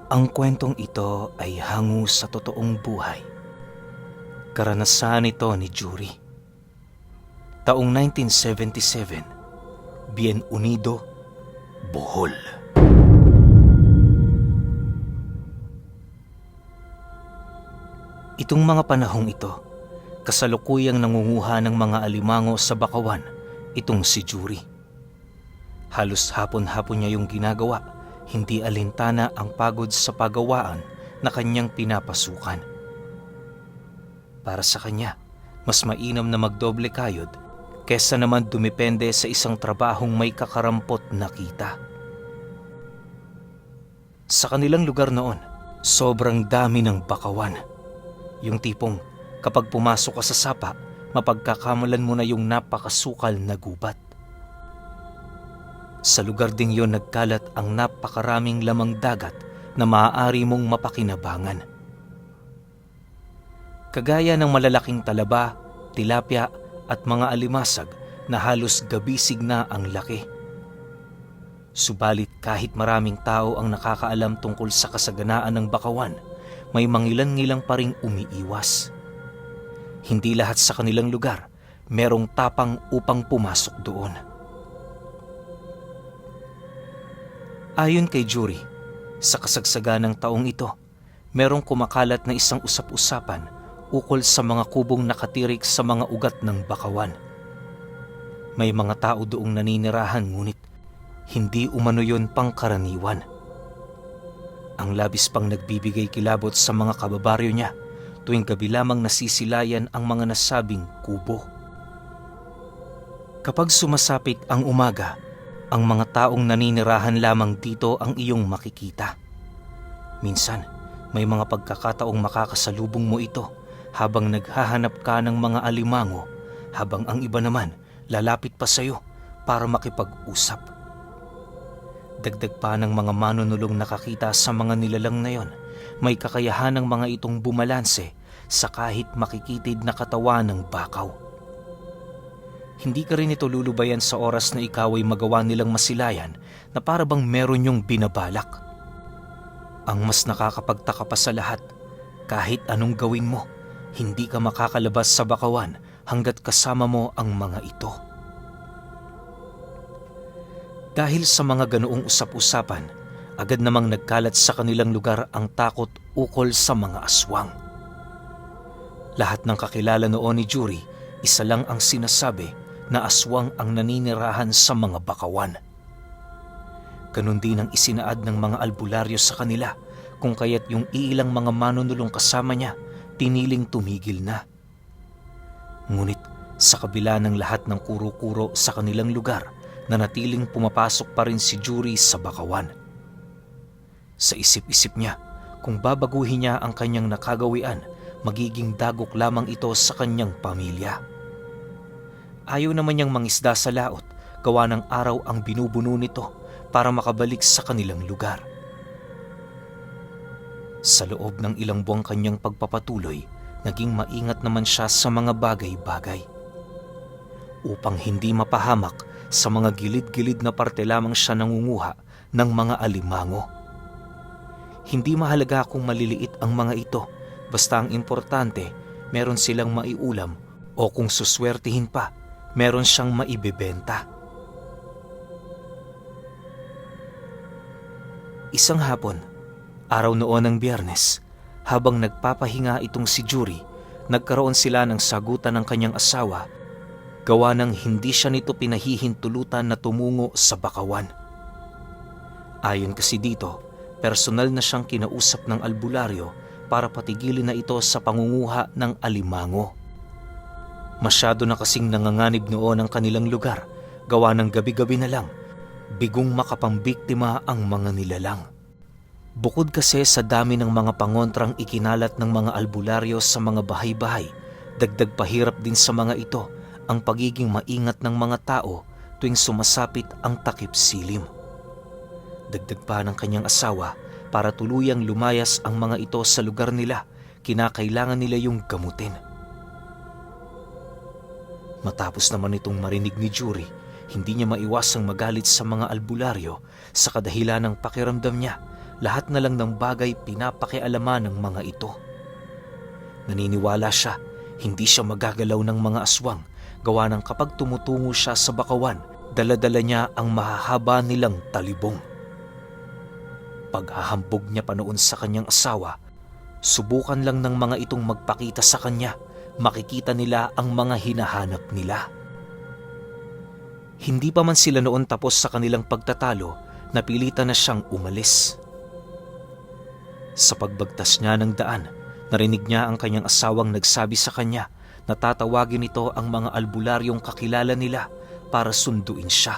Ang kwentong ito ay hango sa totoong buhay. Karanasan ito ni Jury. Taong 1977, Bien Unido, Bohol. Itong mga panahong ito, kasalukuyang nangunguha ng mga alimango sa Bakawan itong si Jury. Halos hapon-hapon niya yung ginagawa, hindi alintana ang pagod sa pagawaan na kanyang pinapasukan. Para sa kanya, mas mainam na magdoble kayod kesa naman dumepende sa isang trabahong may kakarampot na kita. Sa kanilang lugar noon, sobrang dami ng bakawan. Yung tipong kapag pumasok ka sa sapa, mapagkakamalan mo na yung napakasukal na gubat. Sa lugar ding yon nagkalat ang napakaraming lamang dagat na maaari mong mapakinabangan. Kagaya ng malalaking talaba, tilapia at mga alimasag na halos gabisig na ang laki. Subalit kahit maraming tao ang nakakaalam tungkol sa kasaganaan ng bakawan, may mangilan-ngilang pa ring umiiwas. Hindi lahat sa kanilang lugar merong tapang upang pumasok doon. Ayon kay Jury, sa kasagsagan ng taong ito, merong kumakalat na isang usap-usapan ukol sa mga kubong nakatirik sa mga ugat ng bakawan. May mga tao doong naninirahan ngunit hindi umano yon pangkaraniwan. Ang labis pang nagbibigay kilabot sa mga kababaryo niya tuwing gabi lamang nasisilayan ang mga nasabing kubo. Kapag sumasapit ang umaga, ang mga taong naninirahan lamang dito ang iyong makikita. Minsan, may mga pagkakataong makakasalubong mo ito habang naghahanap ka ng mga alimango, habang ang iba naman lalapit pa sa iyo para makipag-usap. Dagdag pa ng mga manunulong nakakita sa mga nilalang na yon, may kakayahan ng mga itong bumalanse sa kahit makikitid na katawan ng bakaw. Hindi ka rin ito lulubayan sa oras na ikaw ay magawa nilang masilayan na para bang meron yung binabalak. Ang mas nakakapagtaka pa sa lahat, kahit anong gawin mo, hindi ka makakalabas sa bakawan hanggat kasama mo ang mga ito. Dahil sa mga ganoong usap-usapan, agad namang nagkalat sa kanilang lugar ang takot ukol sa mga aswang. Lahat ng kakilala noon ni Jury, isa lang ang sinasabi na aswang ang naninirahan sa mga bakawan. Ganon din ang isinaad ng mga albularyo sa kanila, kung kaya't yung ilang mga manunulong kasama niya, piniling tumigil na. Ngunit sa kabila ng lahat ng kuro-kuro sa kanilang lugar, nanatiling pumapasok pa rin si Jury sa bakawan. Sa isip-isip niya, kung babaguhin niya ang kanyang nakagawian, magiging dagok lamang ito sa kanyang pamilya. Ayaw naman niyang mangisda sa laot, gawa ng araw ang binubuno nito para makabalik sa kanilang lugar. Sa loob ng ilang buwang kanyang pagpapatuloy, naging maingat naman siya sa mga bagay-bagay. Upang hindi mapahamak, sa mga gilid-gilid na parte lamang siya nangunguha ng mga alimango. Hindi mahalaga kung maliliit ang mga ito, basta ang importante, meron silang maiulam o kung suswertihin pa, meron siyang maibebenta. Isang hapon, araw noon ng Biyernes, habang nagpapahinga itong si Jury, nagkaroon sila ng sagutan ng kanyang asawa, gawa ng hindi siya nito pinahihintulutan na tumungo sa bakawan. Ayon kasi dito, personal na siyang kinausap ng albularyo para patigilin na ito sa pangunguha ng alimango. Masyado na kasing nanganganib noon ang kanilang lugar, gawa ng gabi-gabi na lang, bigong makapambiktima ang mga nilalang. Bukod kasi sa dami ng mga pangontrang ikinalat ng mga albularyo sa mga bahay-bahay, dagdag pahirap din sa mga ito ang pagiging maingat ng mga tao tuwing sumasapit ang takip silim. Dagdag pa ng kanyang asawa, para tuluyang lumayas ang mga ito sa lugar nila, kinakailangan nila yung gamutin. Matapos naman itong marinig ni Jury, hindi niya maiwasang magalit sa mga albularyo sa kadahilan ng pakiramdam niya lahat na lang ng bagay pinapakialaman ng mga ito. Naniniwala siya, hindi siya magagalaw ng mga aswang, gawa ng kapag tumutungo siya sa bakawan, dala-dala niya ang mahahaba nilang talibong. Paghahambog niya pa noon sa kanyang asawa, subukan lang ng mga itong magpakita sa kanya, makikita nila ang mga hinahanap nila. Hindi pa man sila noon tapos sa kanilang pagtatalo, napilitan na siyang umalis. Sa pagbagtas niya ng daan, narinig niya ang kanyang asawang nagsabi sa kanya na tatawagin ito ang mga albularyong kakilala nila para sunduin siya.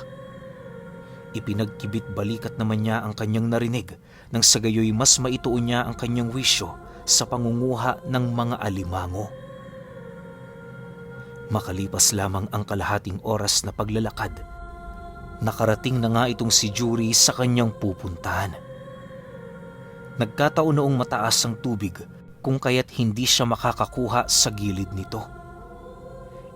Ipinagkibit balikat naman niya ang kanyang narinig nang sa gayoy mas maituon niya ang kanyang wisyo sa pangunguha ng mga alimango. Makalipas lamang ang kalahating oras na paglalakad, nakarating na nga itong si Jury sa kanyang pupuntahan. Nagkataon noong mataas ang tubig kung kaya't hindi siya makakakuha sa gilid nito.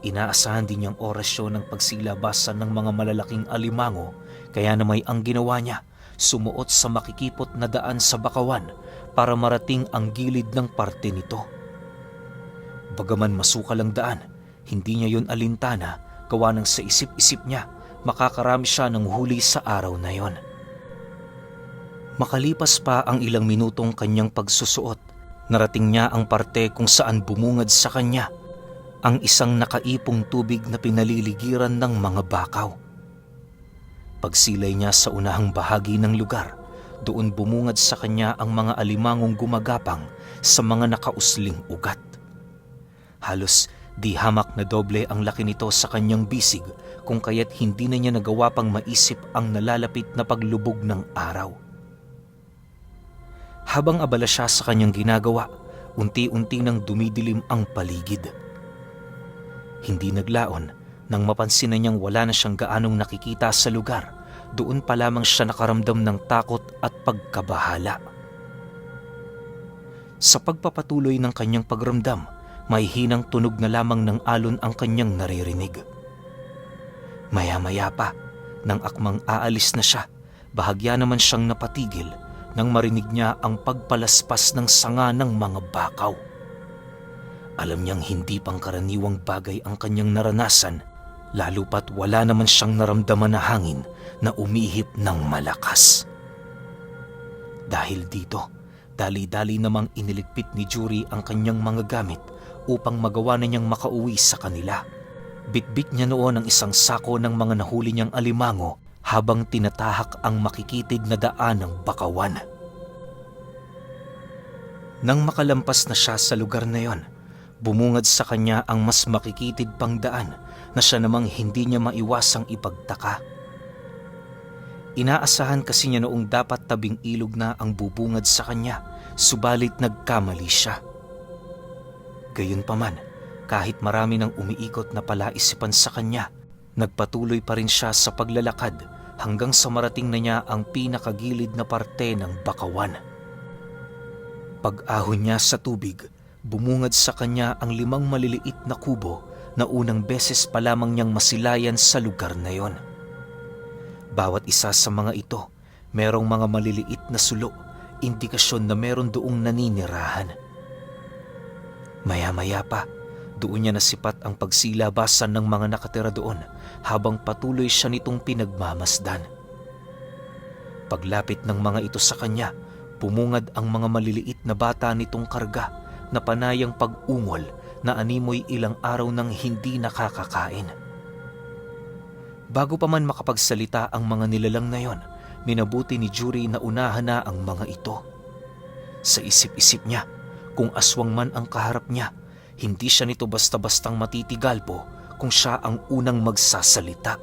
Inaasahan din niyang orasyon ng pagsilabasan ng mga malalaking alimango, kaya namay ang ginawa niya, sumuot sa makikipot na daan sa bakawan para marating ang gilid ng parte nito. Bagaman masukal ang daan, hindi niya yun alintana, gawa ng sa isip-isip niya, makakarami siya ng huli sa araw na yon. Makalipas pa ang ilang minutong kanyang pagsusuot, narating niya ang parte kung saan bumungad sa kanya ang isang nakaipong tubig na pinaliligiran ng mga bakaw. Pagsilay niya sa unahang bahagi ng lugar, doon bumungad sa kanya ang mga alimangong gumagapang sa mga nakausling ugat. Halos di hamak na doble ang laki nito sa kanyang bisig, kung kaya't hindi na niya nagawa pang maisip ang nalalapit na paglubog ng araw. Habang abala siya sa kanyang ginagawa, unti-unti nang dumidilim ang paligid. Hindi naglaon nang mapansin na niyang wala na siyang gaanong nakikita sa lugar. Doon pa lamang siya nakaramdam ng takot at pagkabahala. Sa pagpapatuloy ng kanyang pagramdam, may hinang tunog na lamang ng alon ang kanyang naririnig. Maya-maya pa, nang akmang aalis na siya, bahagya naman siyang napatigil nang marinig niya ang pagpalaspas ng sanga ng mga bakaw. Alam niyang hindi pangkaraniwang bagay ang kanyang naranasan, lalo pat wala naman siyang naramdaman na hangin na umihip ng malakas. Dahil dito, dali-dali namang iniligpit ni Jury ang kanyang mga gamit upang magawa na niyang makauwi sa kanila. Bitbit niya noon ang isang sako ng mga nahuli niyang alimango habang tinatahak ang makikitid na daan ng bakawan. Nang makalampas na siya sa lugar na yon, bumungad sa kanya ang mas makikitid pang daan na siya namang hindi niya maiwasang ipagtaka. Inaasahan kasi niya noong dapat tabing ilog na ang bubungad sa kanya, subalit nagkamali siya. Gayunpaman, kahit marami nang umiikot na palaisipan sa kanya, nagpatuloy pa rin siya sa paglalakad hanggang sa marating na niya ang pinakagilid na parte ng bakawan. Pag-ahon niya sa tubig, bumungad sa kanya ang 5 maliliit na kubo na unang beses pa lamang niyang masilayan sa lugar na yon. Bawat isa sa mga ito, merong mga maliliit na sulo, indikasyon na meron doong naninirahan. Maya-maya pa, doon niya nasipat ang pagsilabasan ng mga nakatira doon habang patuloy siya nitong pinagmamasdan. Paglapit ng mga ito sa kanya, pumungad ang mga maliliit na bata nitong karga na panayang pag-ungol na animoy ilang araw nang hindi nakakakain. Bago pa man makapagsalita ang mga nilalang na yon, minabuti ni Jury na unahan na ang mga ito. Sa isip-isip niya, kung aswang man ang kaharap niya, hindi siya nito basta-bastang matitigalpo kung siya ang unang magsasalita.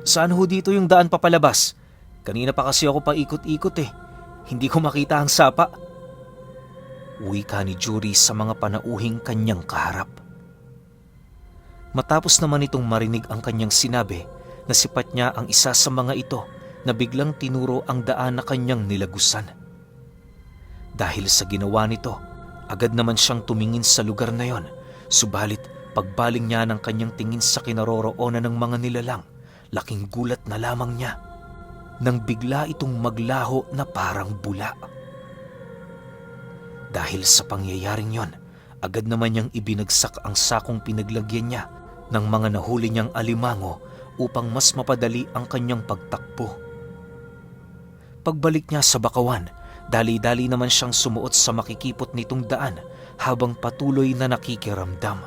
Saan ho dito yung daan papalabas? Kanina pa kasi ako paikot-ikot eh. Hindi ko makita ang sapa. Wika ni Jury sa mga panauhing kanyang kaharap. Matapos naman itong marinig ang kanyang sinabi, nasipat niya ang isa sa mga ito na biglang tinuro ang daan na kanyang nilagusan. Dahil sa ginawa nito, agad naman siyang tumingin sa lugar na yon, subalit pagbaling niya ng kanyang tingin sa kinaroroonan ng mga nilalang, laking gulat na lamang niya. nang bigla itong maglaho na parang bula. Dahil sa pangyayaring yon, agad naman niyang ibinagsak ang sakong pinaglagyan niya ng mga nahuli niyang alimango upang mas mapadali ang kanyang pagtakbo. Pagbalik niya sa bakawan, dali-dali naman siyang sumuot sa makikipot nitong daan habang patuloy na nakikiramdam.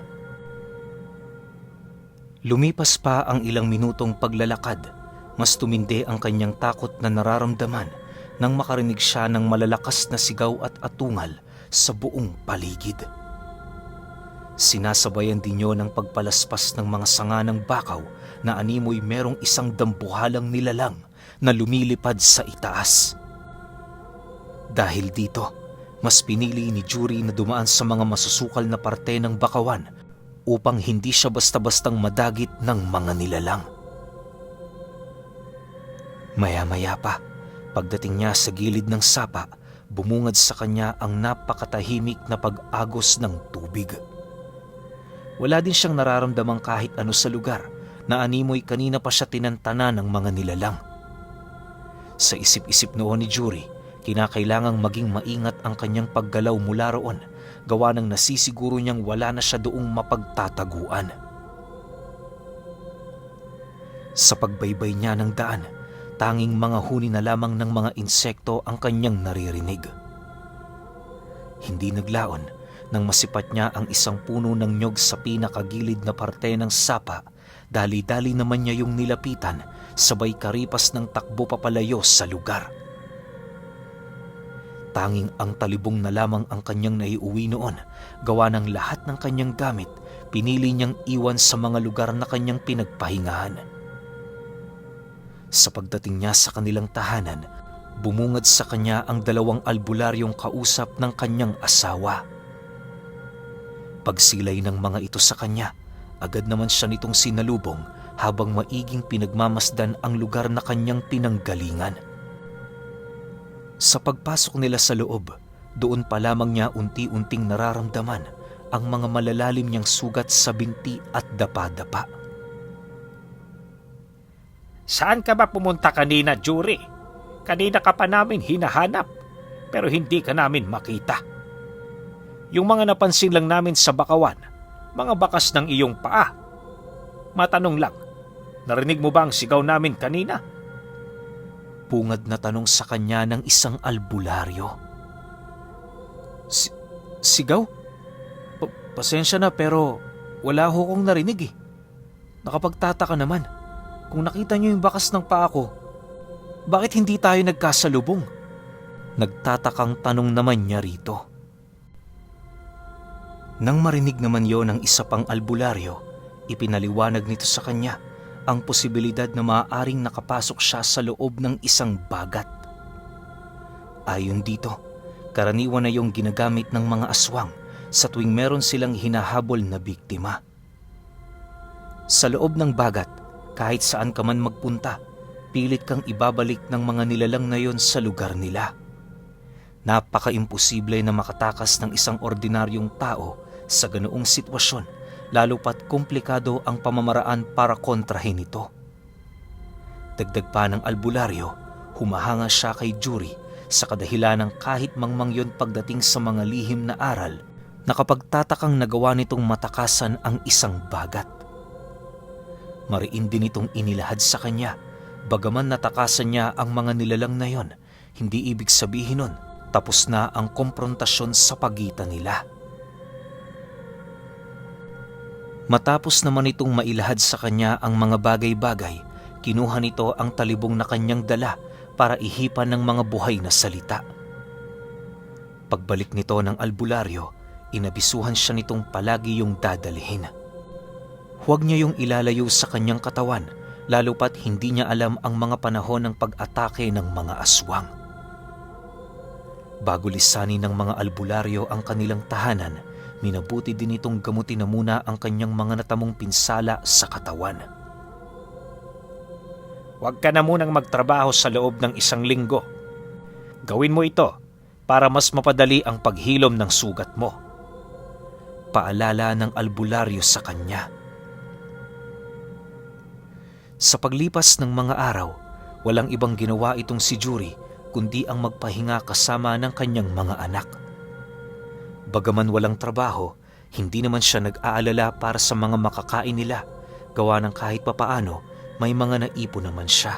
Lumipas pa ang ilang minutong paglalakad, mas tumindi ang kanyang takot na nararamdaman nang makarinig siya ng malalakas na sigaw at atungal sa buong paligid. Sinasabayan din yun ng pagpalaspas ng mga sanga ng bakaw na animoy merong isang dambuhalang nilalang na lumilipad sa itaas. Dahil dito, mas pinili ni Yuri na dumaan sa mga masusukal na parte ng bakawan upang hindi siya basta-bastang madagit ng mga nilalang. Maya-maya pa, pagdating niya sa gilid ng sapa, bumungad sa kanya ang napakatahimik na pag-agos ng tubig. Wala din siyang nararamdamang kahit ano sa lugar na animoy kanina pa siya tinantana ng mga nilalang. Sa isip-isip noon ni Yuri, kinakailangang maging maingat ang kanyang paggalaw mula roon, gawa ng nasisiguro niyang wala na siya doong mapagtataguan. Sa pagbaybay niya ng daan, tanging mga huni na lamang ng mga insekto ang kanyang naririnig. Hindi naglaon nang masipat niya ang isang puno ng nyog sa pinakagilid na parte ng sapa, dali-dali naman niya yung nilapitan, sabay karipas ng takbo papalayo sa lugar. Tanging ang talibong na lamang ang kanyang naiuwi noon, gawa ng lahat ng kanyang gamit, pinili niyang iwan sa mga lugar na kanyang pinagpahingahan. Sa pagdating niya sa kanilang tahanan, bumungad sa kanya ang 2 albularyong kausap ng kanyang asawa. Pagsilay ng mga ito sa kanya, agad naman siya nitong sinalubong habang maiging pinagmamasdan ang lugar na kanyang pinanggalingan. Sa pagpasok nila sa loob, doon pa lamang niya unti-unting nararamdaman ang mga malalalim niyang sugat sa binti at dapa-dapa. Saan ka ba pumunta kanina, Yuri? Kanina ka pa namin hinahanap, pero hindi ka namin makita. Yung mga napansin lang namin sa bakawan, mga bakas ng iyong paa. Matanong lang, narinig mo ba ang sigaw namin kanina? Pungad na tanong sa kanya ng isang albularyo. Sigaw? Pasensya na pero wala ho kong narinig eh. Nakapagtataka naman. Kung nakita niyo yung bakas ng paa ko, bakit hindi tayo nagkasalubong? Nagtatakang tanong naman niya rito. Nang marinig naman yon ng isa pang albularyo, ipinaliwanag nito sa kanya ang posibilidad na maaaring nakapasok siya sa loob ng isang bagat. Ayon dito, karaniwan na yung ginagamit ng mga aswang sa tuwing meron silang hinahabol na biktima. Sa loob ng bagat, kahit saan ka man magpunta, pilit kang ibabalik ng mga nilalang na yon sa lugar nila. Napaka-imposible na makatakas ng isang ordinaryong tao sa ganoong sitwasyon, lalo pat komplikado ang pamamaraan para kontrahin ito. Dagdag pa ng albularyo, humahanga siya kay Yuri sa kadahilan ng kahit mangmang yon pagdating sa mga lihim na aral na kapag tatakang nagawa nitong matakasan ang isang bagat. Mariin din itong inilahad sa kanya, bagaman natakasan niya ang mga nilalang na yon, hindi ibig sabihin nun tapos na ang komprontasyon sa pagitan nila. Matapos naman itong mailahad sa kanya ang mga bagay-bagay, kinuha nito ang talibong na kanyang dala para ihipan ng mga buhay na salita. Pagbalik nito ng albularyo, inabisuhan siya nitong palagi yung dadalhin. Huwag niya yung ilalayo sa kanyang katawan, lalo pat hindi niya alam ang mga panahon ng pag-atake ng mga aswang. Bago lisanin ng mga albularyo ang kanilang tahanan, minabuti din itong gamutin na muna ang kanyang mga natamong pinsala sa katawan. Huwag ka na munang magtrabaho sa loob ng 1 linggo. Gawin mo ito para mas mapadali ang paghilom ng sugat mo. Paalala ng albularyo sa kanya. Sa paglipas ng mga araw, Walang ibang ginawa itong si Juri kundi ang magpahinga kasama ng kanyang mga anak. Bagaman walang trabaho, hindi naman siya nag-aalala para sa mga makakain nila, gawa ng kahit papaano may mga naipon naman siya.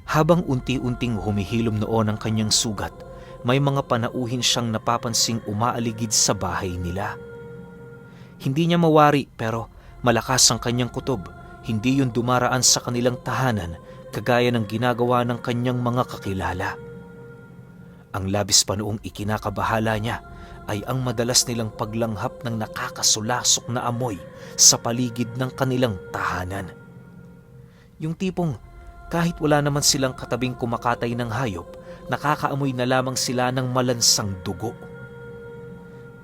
Habang unti-unting humihilom noon ang kanyang sugat, may mga panauhin siyang napapansing umaaligid sa bahay nila. Hindi niya mawari pero malakas ang kanyang kutob, hindi yun dumaraan sa kanilang tahanan kagaya ng ginagawa ng kanyang mga kakilala. Ang labis pa noong ikinakabahala niya ay ang madalas nilang paglanghap ng nakakasulasok na amoy sa paligid ng kanilang tahanan. Yung tipong kahit wala naman silang katabing kumakatay ng hayop, nakakaamoy na lamang sila ng malansang dugo.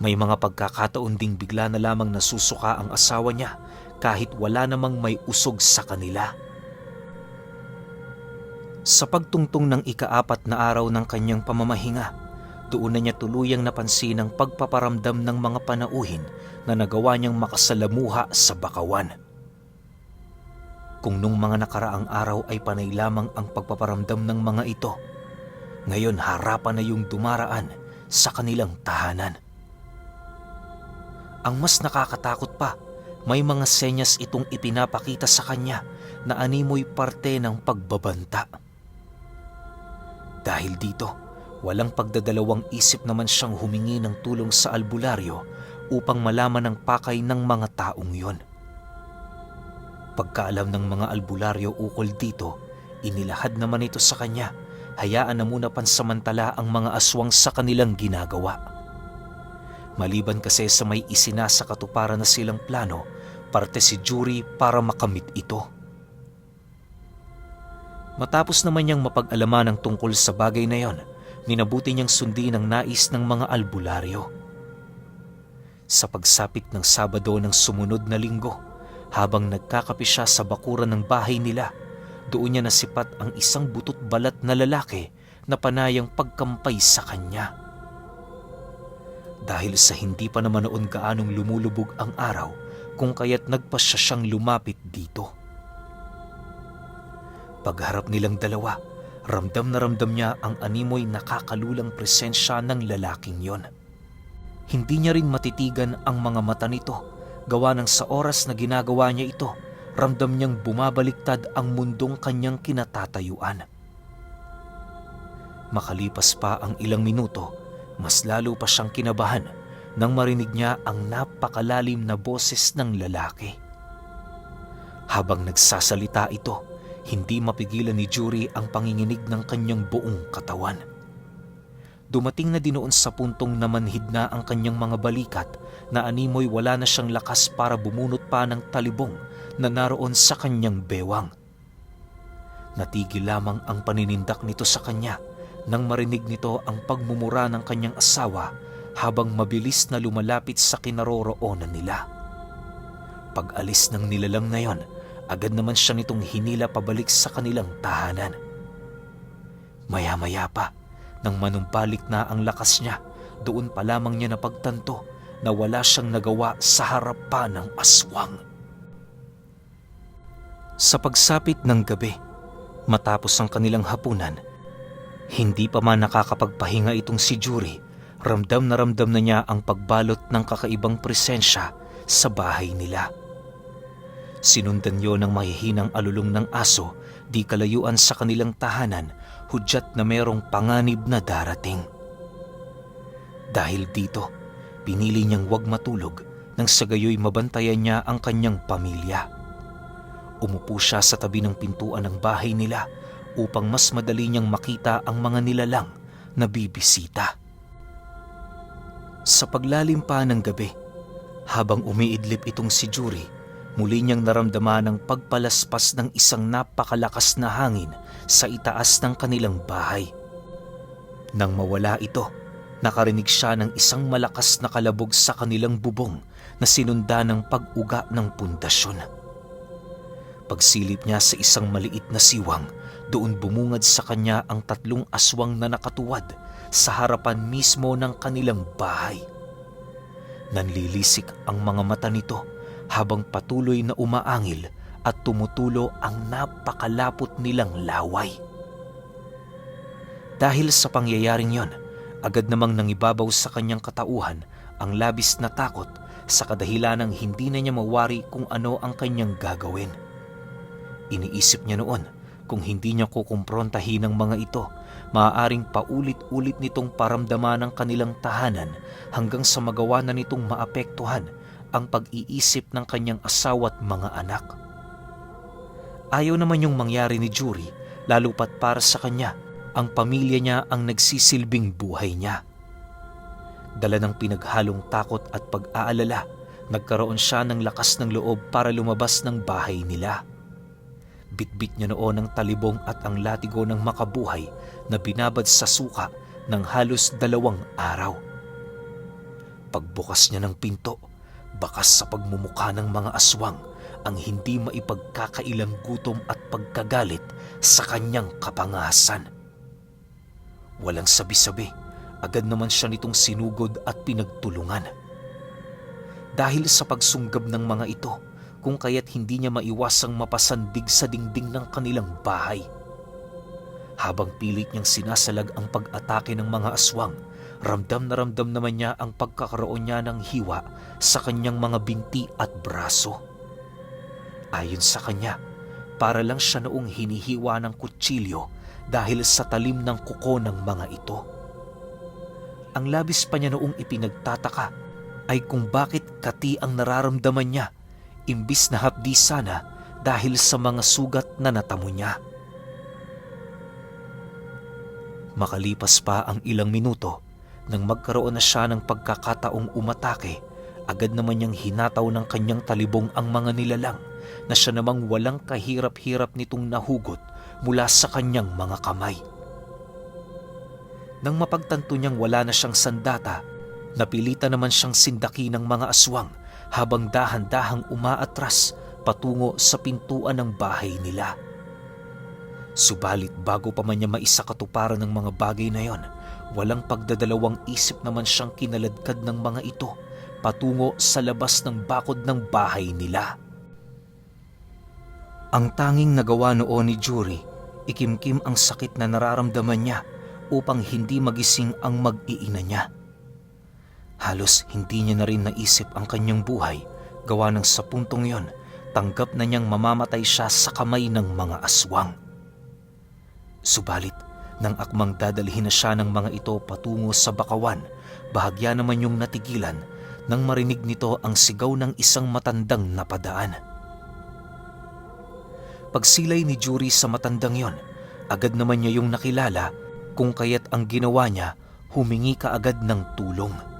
May mga pagkakataon ding bigla na lamang nasusuka ang asawa niya kahit wala namang may usog sa kanila. Sa pagtungtong ng ika-4 na araw ng kanyang pamamahinga, doon na niya tuluyang napansin ang pagpaparamdam ng mga panauhin na nagawa niyang makasalamuha sa bakawan. Kung nung mga nakaraang araw ay panay lamang ang pagpaparamdam ng mga ito, ngayon harapan na yung dumaraan sa kanilang tahanan. Ang mas nakakatakot pa, may mga senyas itong ipinapakita sa kanya na animoy parte ng pagbabanta. Dahil dito, walang pagdadalawang isip naman siyang humingi ng tulong sa albularyo upang malaman ang pakay ng mga taong yon. Pagkaalam ng mga albularyo ukol dito, inilahad naman ito sa kanya, hayaan na muna pansamantala ang mga aswang sa kanilang ginagawa. Maliban kasi sa may isinasakatuparan na silang plano, parte si Juri para makamit ito. Matapos naman niyang mapag-alaman ang tungkol sa bagay na yon, minabuti niyang sundin ang nais ng mga albularyo. Sa pagsapit ng Sabado ng sumunod na linggo, habang nagkakape siya sa bakuran ng bahay nila, doon niya nasipat ang isang butot balat na lalaki na panayang pagkampay sa kanya. Dahil sa hindi pa naman noon gaanong lumulubog ang araw, kung kaya't nagpasya siyang lumapit dito. Pagharap nilang dalawa, ramdam na ramdam niya ang animoy nakakalulang presensya ng lalaking yon. Hindi niya rin matitigan ang mga mata nito, gawa ng sa oras na ginagawa niya ito, ramdam niyang bumabaliktad ang mundong kanyang kinatatayuan. Makalipas pa ang ilang minuto, mas lalo pa siyang kinabahan nang marinig niya ang napakalalim na boses ng lalaki. Habang nagsasalita ito, hindi mapigilan ni Juri ang panginginig ng kanyang buong katawan. Dumating na dinoon sa puntong namanhid na ang kanyang mga balikat na animoy wala na siyang lakas para bumunot pa ng talibong na naroon sa kanyang bewang. Natigil lamang ang paninindak nito sa kanya nang marinig nito ang pagmumura ng kanyang asawa habang mabilis na lumalapit sa kinaroroonan nila. Pag-alis ng nilalang na yon, agad naman siya nitong hinila pabalik sa kanilang tahanan. Maya-maya pa, nang manumbalik na ang lakas niya, doon pa lamang niya napagtanto na wala siyang nagawa sa harapan ng aswang. Sa pagsapit ng gabi, matapos ang kanilang hapunan, hindi pa man nakakapagpahinga itong si Juri, ramdam na niya ang pagbalot ng kakaibang presensya sa bahay nila. Sinundan yon ng mahihinang alulong ng aso di kalayuan sa kanilang tahanan, hudyat na merong panganib na darating. Dahil dito, pinili niyang huwag matulog nang sa gayoy mabantayan niya ang kanyang pamilya. Umupo siya sa tabi ng pintuan ng bahay nila upang mas madali niyang makita ang mga nilalang na bibisita. Sa paglalim pa ng gabi, habang umiidlip itong si Juri, muli niyang naramdaman ang pagpalaspas ng isang napakalakas na hangin sa itaas ng kanilang bahay. Nang mawala ito, nakarinig siya ng isang malakas na kalabog sa kanilang bubong na sinunda ng pag-uga ng pundasyon. Pagsilip niya sa isang maliit na siwang, doon bumungad sa kanya ang 3 aswang na nakatuwad sa harapan mismo ng kanilang bahay. Nanlilisik ang mga mata nito habang patuloy na umaangil at tumutulo ang napakalapot nilang laway. Dahil sa pangyayaring yon, agad namang nangibabaw sa kanyang katauhan ang labis na takot sa kadahilanang hindi na niya mawari kung ano ang kanyang gagawin. Iniisip niya noon kung hindi niya kukumprontahin ang mga ito, maaaring paulit-ulit nitong paramdaman ang kanilang tahanan hanggang sa magawa na nitong maapektuhan ang pag-iisip ng kanyang asawa at mga anak. Ayaw naman yung mangyari ni Jury, lalo pat para sa kanya, ang pamilya niya ang nagsisilbing buhay niya. Dala ng pinaghalong takot at pag-aalala, nagkaroon siya ng lakas ng loob para lumabas ng bahay nila. Bitbit niya noon ang talibong at ang latigo ng makabuhay na binabad sa suka ng halos 2 araw. Pagbukas niya ng pinto, bakas sa pagmumukha ng mga aswang ang hindi maipagkakailang gutom at pagkagalit sa kanyang kapangasan. Walang sabi-sabi, agad naman siya nitong sinugod at pinagtulungan. Dahil sa pagsunggab ng mga ito, kung kaya't hindi niya maiwasang mapasandig sa dingding ng kanilang bahay. Habang pilit niyang sinasalag ang pag-atake ng mga aswang, ramdam na ramdam naman niya ang pagkakaroon niya ng hiwa sa kanyang mga binti at braso. Ayon sa kanya, para lang siya noong hinihiwa ng kutsilyo dahil sa talim ng kuko ng mga ito. Ang labis pa niya noong ipinagtataka ay kung bakit kati ang nararamdaman niya imbis na hapdi sana dahil sa mga sugat na natamo niya. Makalipas pa ang ilang minuto, nang magkaroon na siya ng pagkakataong umatake, agad naman niyang hinataw ng kanyang talibong ang mga nilalang na siya namang walang kahirap-hirap nitong nahugot mula sa kanyang mga kamay. Nang mapagtanto niyang wala na siyang sandata, napilitan naman siyang sindaki ng mga aswang habang dahan-dahang umaatras patungo sa pintuan ng bahay nila. Subalit bago pa man niya maisakatuparan ng mga bagay na yon, walang pagdadalawang isip naman siyang kinaladkad ng mga ito patungo sa labas ng bakod ng bahay nila. Ang tanging nagawa noon ni Jury, ikimkim ang sakit na nararamdaman niya upang hindi magising ang mag-iina niya. Halos hindi niya na rin naisip ang kanyang buhay, gawa ng sa puntong yon, tanggap na niyang mamamatay siya sa kamay ng mga aswang. Subalit, nang akmang dadalhin na siya ng mga ito patungo sa bakawan, bahagya naman yung natigilan nang marinig nito ang sigaw ng isang matandang napadaan. Pagsilay ni Jury sa matandang yon, agad naman niya yung nakilala kung kaya't ang ginawa niya, humingi kaagad ng tulong.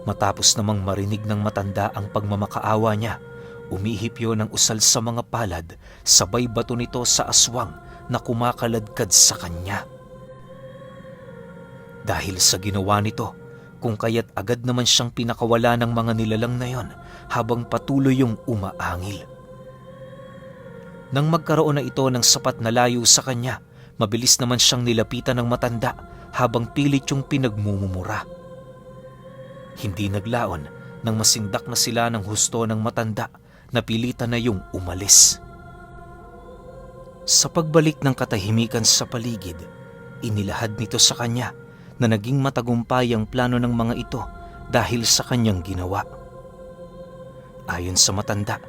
Matapos namang marinig ng matanda ang pagmamakaawa niya, umihip yon ng usal sa mga palad, sabay bato nito sa aswang na kumakaladkad sa kanya. Dahil sa ginawa nito, kung kaya't agad naman siyang pinakawala ng mga nilalang na yon habang patuloy yung umaangil. Nang magkaroon na ito ng sapat na layo sa kanya, mabilis naman siyang nilapitan ng matanda habang pilit yung pinagmumumura. Hindi naglaon nang masindak na sila ng husto ng matanda, napilitan na yung umalis. Sa pagbalik ng katahimikan sa paligid, inilahad nito sa kanya na naging matagumpay ang plano ng mga ito dahil sa kanyang ginawa. Ayon sa matanda,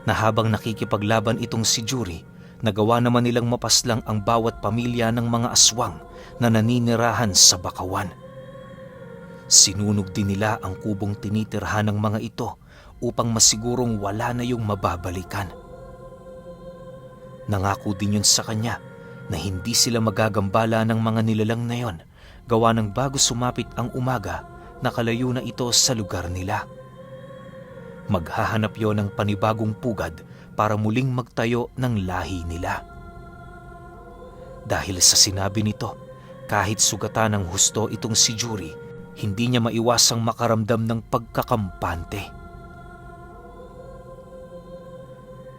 na habang nakikipaglaban itong si Jury, nagawa naman nilang mapaslang ang bawat pamilya ng mga aswang na naninirahan sa bakawan. Sinunog din nila ang kubong tinitirhan ng mga ito upang masigurong wala na yung mababalikan. Nangako din yun sa kanya na hindi sila magagambala ng mga nilalang na yon, gawa ng bago sumapit ang umaga, nakalayo na ito sa lugar nila. Maghahanap yon ng panibagong pugad para muling magtayo ng lahi nila. Dahil sa sinabi nito, kahit sugatan ng husto itong si Jury, hindi niya maiwasang makaramdam ng pagkakampante.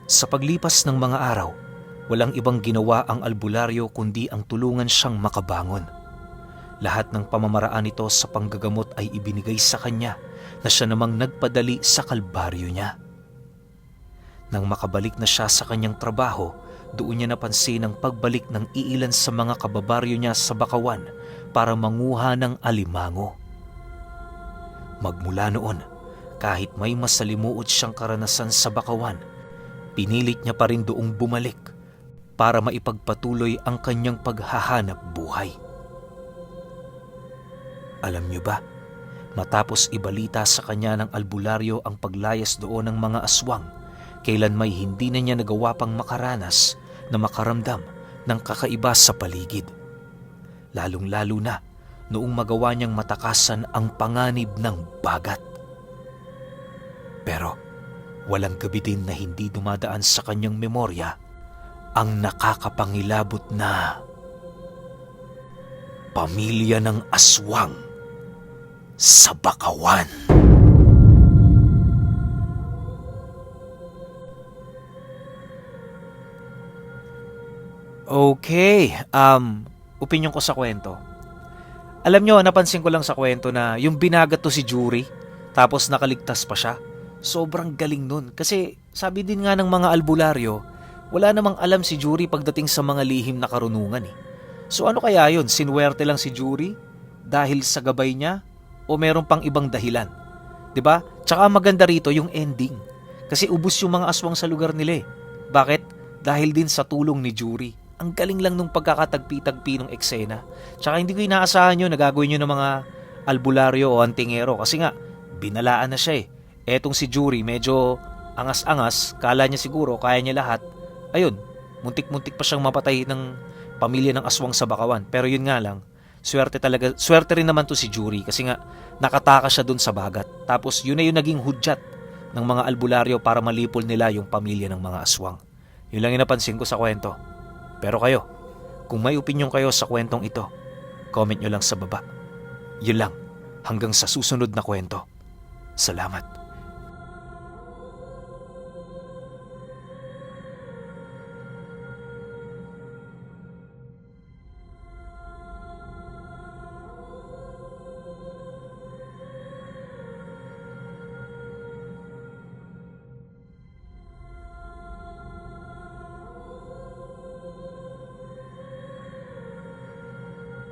Sa paglipas ng mga araw, walang ibang ginawa ang albularyo kundi ang tulungan siyang makabangon. Lahat ng pamamaraan nito sa panggagamot ay ibinigay sa kanya na siya namang nagpadali sa kalbaryo niya. Nang makabalik na siya sa kanyang trabaho, doon niya napansin ang pagbalik ng iilan sa mga kababaryo niya sa Bakawan para manguha ng alimango. Magmula noon, kahit may masalimuot siyang karanasan sa Bakawan, pinilit niya pa rin doong bumalik para maipagpatuloy ang kanyang paghahanap buhay. Alam niyo ba, matapos ibalita sa kanya ng albularyo ang paglayas doon ng mga aswang, kailan may hindi na niya nagawa pang makaranas na makaramdam ng kakaiba sa paligid. Lalong-lalo na noong magawa niyang matakasan ang panganib ng bagat. Pero walang gabi din na hindi dumadaan sa kanyang memorya ang nakakapangilabot na pamilya ng aswang sa Bakawan. Okay, opinion ko sa kwento. Alam nyo, napansin ko lang sa kwento na yung binagat to si Jury, tapos nakaligtas pa siya. Sobrang galing nun. Kasi sabi din nga ng mga albularyo, wala namang alam si Jury pagdating sa mga lihim na karunungan eh. So ano kaya yun? Sinwerte lang si Jury dahil sa gabay niya o meron pang ibang dahilan? 'Di ba? Tsaka maganda rito yung ending. Kasi ubos yung mga aswang sa lugar nila eh. Bakit? Dahil din sa tulong ni Jury. Ang galing lang nung pagkakatagpi-tagpi ng eksena. Tsaka hindi ko inaasahan yun na gagawin yun ng mga albularyo o antingero. Kasi nga, binalaan na siya eh. Etong si Jury, medyo angas-angas. Kala niya siguro, kaya niya lahat. Ayun, muntik-muntik pa siyang mapatay ng pamilya ng aswang sa Bakawan. Pero yun nga lang, swerte talaga. Swerte rin naman to si Jury. Kasi nga, nakataka siya dun sa bagat. Tapos yun na yung naging hudyat ng mga albularyo para malipol nila yung pamilya ng mga aswang. Yun lang yung napansin ko sa kwento. Pero kayo, kung may opinyon kayo sa kwentong ito, comment nyo lang sa baba. Yun lang, hanggang sa susunod na kwento. Salamat.